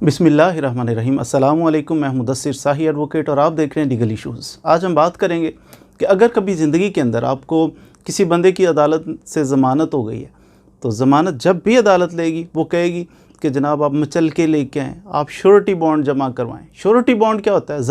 बिस्मिल्लाहिर्रहमानिर्रहीम। अस्सलामु अलैकुम। मैं मुदस्सिर शाही एडवोकेट और आप देख रहे हैं लीगल इश्यूज़। आज हम बात करेंगे कि अगर कभी ज़िंदगी के अंदर आपको किसी बंदे की अदालत से ज़मानत हो गई है, तो ज़मानत जब भी अदालत लेगी वो कहेगी कि जनाब आप मचल के लेके आएँ, आप श्योरिटी बॉन्ड जमा करवाएँ। श्योरिटी बॉन्ड क्या होता है?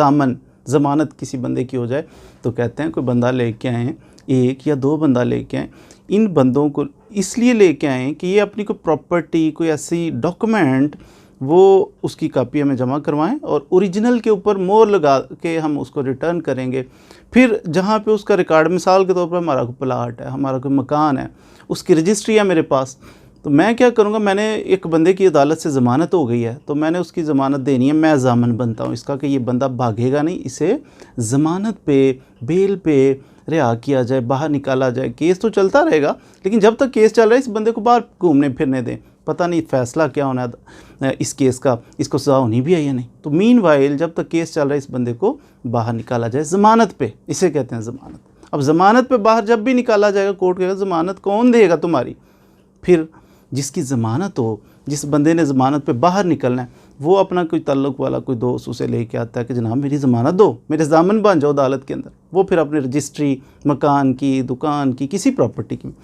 ज़मानत किसी बंदे की हो जाए तो कहते हैं कोई बंदा लेके आएँ, एक या दो बंदा लेके आएँ। इन बंदों को इसलिए लेके आएँ कि ये अपनी कोई प्रॉपर्टी, कोई ऐसी डॉक्यूमेंट वो उसकी कापी हमें जमा करवाएं और ओरिजिनल के ऊपर मोहर लगा के हम उसको रिटर्न करेंगे। फिर जहाँ पे उसका रिकॉर्ड, मिसाल के तौर पर हमारा कोई प्लाट है, हमारा कोई मकान है, उसकी रजिस्ट्री है मेरे पास, तो मैं क्या करूँगा, मैंने एक बंदे की अदालत से ज़मानत हो गई है तो मैंने उसकी ज़मानत देनी है। मैं ज़ामन बनता हूँ इसका कि ये बंदा भागेगा नहीं, इसे ज़मानत पे, बेल पे रिहा किया जाए, बाहर निकाला जाए। केस तो चलता रहेगा, लेकिन जब तक केस चल रहा है इस बंदे को बाहर घूमने फिरने दें। पता नहीं फ़ैसला क्या होना है इस केस का, इसको सज़ा होनी भी है या नहीं। तो मीनवाइल जब तक केस चल रहा है इस बंदे को बाहर निकाला जाए ज़मानत पे, इसे कहते हैं ज़मानत। अब ज़मानत पे बाहर जब भी निकाला जाएगा, कोर्ट कहेगा ज़मानत कौन देगा तुम्हारी। फिर जिसकी ज़मानत हो, जिस बंदे ने ज़मानत पे बाहर निकलना है, वो अपना कोई ताल्लुक़ वाला कोई दोस्त उसे लेके आता है कि जनाब मेरी ज़मानत दो, मेरे ज़ामन बन जाओ अदालत के अंदर। वो फिर अपनी रजिस्ट्री, मकान की, दुकान की, किसी प्रॉपर्टी की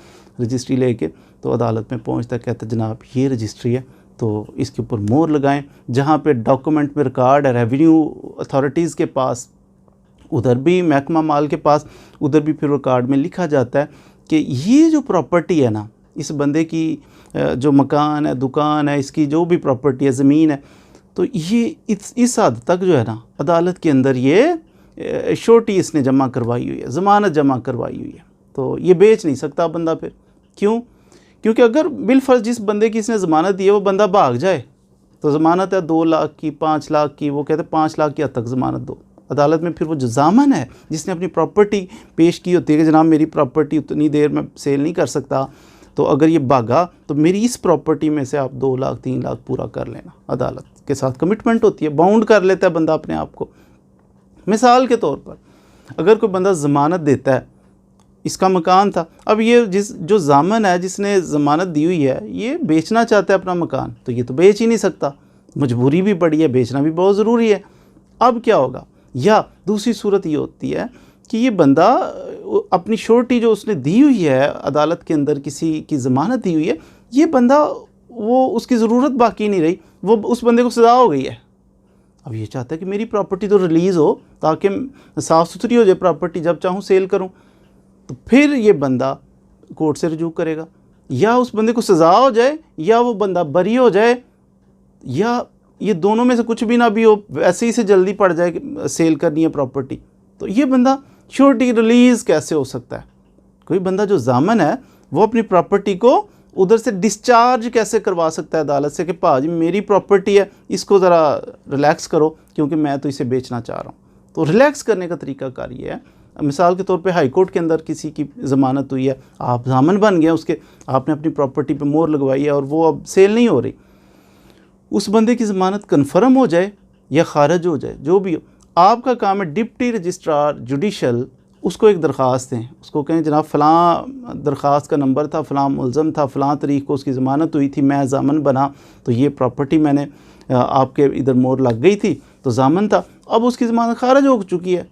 रजिस्ट्री लेके तो अदालत में पहुंचता, कहता जनाब ये रजिस्ट्री है तो इसके ऊपर मोहर लगाएं। जहाँ पे डॉक्यूमेंट में रिकॉर्ड है रेवेन्यू अथॉरिटीज़ के पास, उधर भी महकमा माल के पास, उधर भी फिर रिकॉर्ड में लिखा जाता है कि ये जो प्रॉपर्टी है ना, इस बंदे की जो मकान है, दुकान है, इसकी जो भी प्रॉपर्टी है, ज़मीन है, तो ये इस हद तक जो है ना अदालत के अंदर ये श्योरिटी इसने जमा करवाई हुई है, ज़मानत जमा करवाई हुई है। तो ये बेच नहीं सकता बंदा। फिर क्यों? क्योंकि अगर बिलफर्ज जिस बंदे की इसने ज़मानत दी है वो बंदा भाग जाए, तो ज़मानत है 2 लाख की, 5 लाख की, वो कहते हैं 5 लाख की हद तक ज़मानत दो। अदालत में फिर वो जो ज़ामन है जिसने अपनी प्रॉपर्टी पेश की होती है कि जनाब मेरी प्रॉपर्टी उतनी देर में सेल नहीं कर सकता, तो अगर ये भागा तो मेरी इस प्रॉपर्टी में से आप 2 लाख 3 लाख पूरा कर लेना। अदालत के साथ कमिटमेंट होती है, बाउंड कर लेता है बंदा अपने आप को। मिसाल के तौर पर अगर कोई बंदा ज़मानत देता है, इसका मकान था, अब ये जो ज़ामन है जिसने ज़मानत दी हुई है ये बेचना चाहता है अपना मकान, तो ये तो बेच ही नहीं सकता, मजबूरी भी पड़ी है, बेचना भी बहुत ज़रूरी है। अब क्या होगा? या दूसरी सूरत ये होती है कि ये बंदा अपनी श्योरिटी जो उसने दी हुई है अदालत के अंदर, किसी की ज़मानत दी हुई है, ये बंदा वो उसकी ज़रूरत बाकी नहीं रही, वो उस बंदे को सज़ा हो गई है। अब ये चाहता है कि मेरी प्रॉपर्टी तो रिलीज़ हो ताकि साफ़ सुथरी हो जाए प्रॉपर्टी, जब चाहूँ सेल करूँ। तो फिर ये बंदा कोर्ट से रजू करेगा, या उस बंदे को सज़ा हो जाए या वो बंदा बरी हो जाए, या ये दोनों में से कुछ भी ना भी हो, वैसे ही से जल्दी पड़ जाए कि सेल करनी है प्रॉपर्टी। तो ये बंदा श्योरिटी रिलीज़ कैसे हो सकता है? कोई बंदा जो ज़ामन है वो अपनी प्रॉपर्टी को उधर से डिस्चार्ज कैसे करवा सकता है अदालत से कि भाजी मेरी प्रॉपर्टी है, इसको ज़रा रिलैक्स करो क्योंकि मैं तो इसे बेचना चाह रहा हूँ। तो रिलैक्स करने का तरीक़ाकार ये है, मिसाल के तौर पे हाई कोर्ट के अंदर किसी की ज़मानत हुई है, आप ज़ामन बन गए उसके, आपने अपनी प्रॉपर्टी पे मोहर लगवाई है और वो अब सेल नहीं हो रही, उस बंदे की ज़मानत कन्फर्म हो जाए या ख़ारिज हो जाए, जो भी हो, आपका काम है डिप्टी रजिस्ट्रार जुडिशल उसको एक दरख्वास्त दें। उसको कहें जनाब फ़लाँ दरख्वास्त का नंबर था, फ़लाँ मुल्ज़म था, फ़लाँ तारीख़ को उसकी ज़मानत हुई थी, मैं ज़ामन बना, तो ये प्रॉपर्टी मैंने आपके इधर मोहर लग गई थी तो ज़ामन था, अब उसकी ज़मानत ख़ारिज हो चुकी है,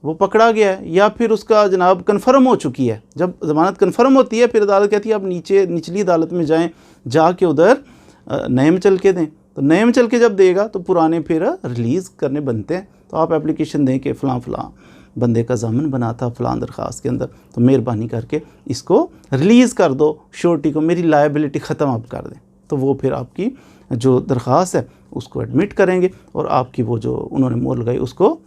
वो पकड़ा गया है, या फिर उसका जनाब कन्फर्म हो चुकी है। जब ज़मानत कन्फर्म होती है फिर अदालत कहती है आप निचली अदालत में जाएँ, जाके उधर नए में चल के दें। तो नए में चल के जब देगा तो पुराने फिर रिलीज़ करने बनते हैं। तो आप एप्लीकेशन दें कि फ़लाँ बंदे का ज़ामन बना था फ़लाँ दरख्वास्त के अंदर, तो मेहरबानी करके इसको रिलीज़ कर दो, श्योरिटी को, मेरी लायबिलिटी ख़त्म आप कर दें। तो वो फिर आपकी जो दरख्वास्त है उसको एडमिट करेंगे और आपकी वो जो उन्होंने मोहर लगाई उसको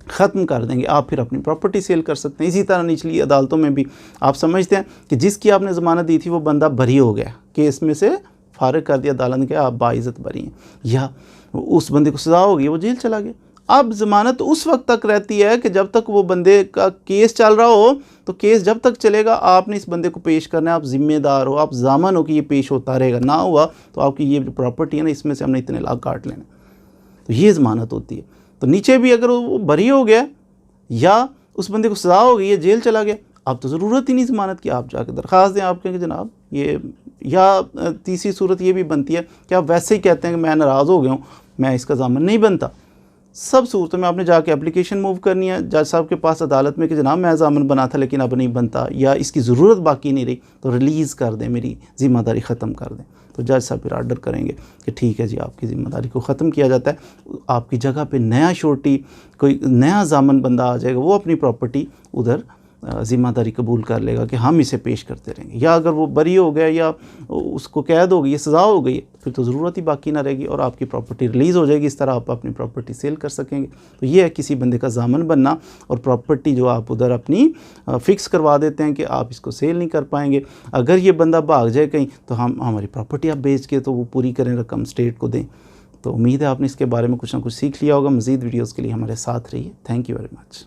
ख़त्म कर देंगे। आप फिर अपनी प्रॉपर्टी सेल कर सकते हैं। इसी तरह निचली अदालतों में भी आप समझते हैं कि जिसकी आपने ज़मानत दी थी वो बंदा बरी हो गया, केस में से फारिग कर दिया अदालत ने कि आप बाइज़्ज़त बरी हैं, या उस बंदे को सज़ा हो गई, वो जेल चला गया। अब ज़मानत उस वक्त तक रहती है कि जब तक वो बंदे का केस चल रहा हो, तो केस जब तक चलेगा आपने इस बंदे को पेश करना है, आप ज़िम्मेदार हो, आप ज़ामन हो कि ये पेश होता रहेगा। ना हुआ तो आपकी ये प्रॉपर्टी है ना, इसमें से हमने इतने लाख काट लेने, तो ये ज़मानत होती है। तो नीचे भी अगर वो बरी हो गया या उस बंदे को सज़ा हो गई है, जेल चला गया, अब तो ज़रूरत ही नहीं ज़मानत की, आप जाके दरख्वास्त दें, आप कहेंगे जनाब ये, या तीसरी सूरत ये भी बनती है कि आप वैसे ही कहते हैं कि मैं नाराज़ हो गया हूँ, मैं इसका ज़ामिन नहीं बनता। सब सूरतों में आपने जाके एप्लीकेशन मूव करनी है जज साहब के पास अदालत में कि जनाब मैं ज़ामिन बना था लेकिन अब नहीं बनता, या इसकी ज़रूरत बाकी नहीं रही, तो रिलीज़ कर दें, मेरी ज़िम्मेदारी ख़त्म कर दें। तो जज साहब फिर आर्डर करेंगे कि ठीक है जी, आपकी ज़िम्मेदारी को ख़त्म किया जाता है, आपकी जगह पे नया श्योरिटी, कोई नया ज़ामिन बंदा आ जाएगा, वो अपनी प्रॉपर्टी उधर ज़िम्मेदारी कबूल कर लेगा कि हम इसे पेश करते रहेंगे। या अगर वो बरी हो गया या उसको कैद हो गई, सज़ा हो गई, फिर तो ज़रूरत ही बाकी ना रहेगी और आपकी प्रॉपर्टी रिलीज़ हो जाएगी। इस तरह आप अपनी प्रॉपर्टी सेल कर सकेंगे। तो ये है किसी बंदे का ज़ामिन बनना, और प्रॉपर्टी जो आप उधर अपनी फ़िक्स करवा देते हैं कि आप इसको सेल नहीं कर पाएंगे। अगर ये बंदा भाग जाए कहीं तो हम हमारी प्रॉपर्टी आप बेच के तो वो पूरी करें, रकम स्टेट को दें। तो उम्मीद है आपने इसके बारे में कुछ ना कुछ सीख लिया होगा। मज़ीद वीडियोज़ के लिए हमारे साथ रहिए। Thank you very much.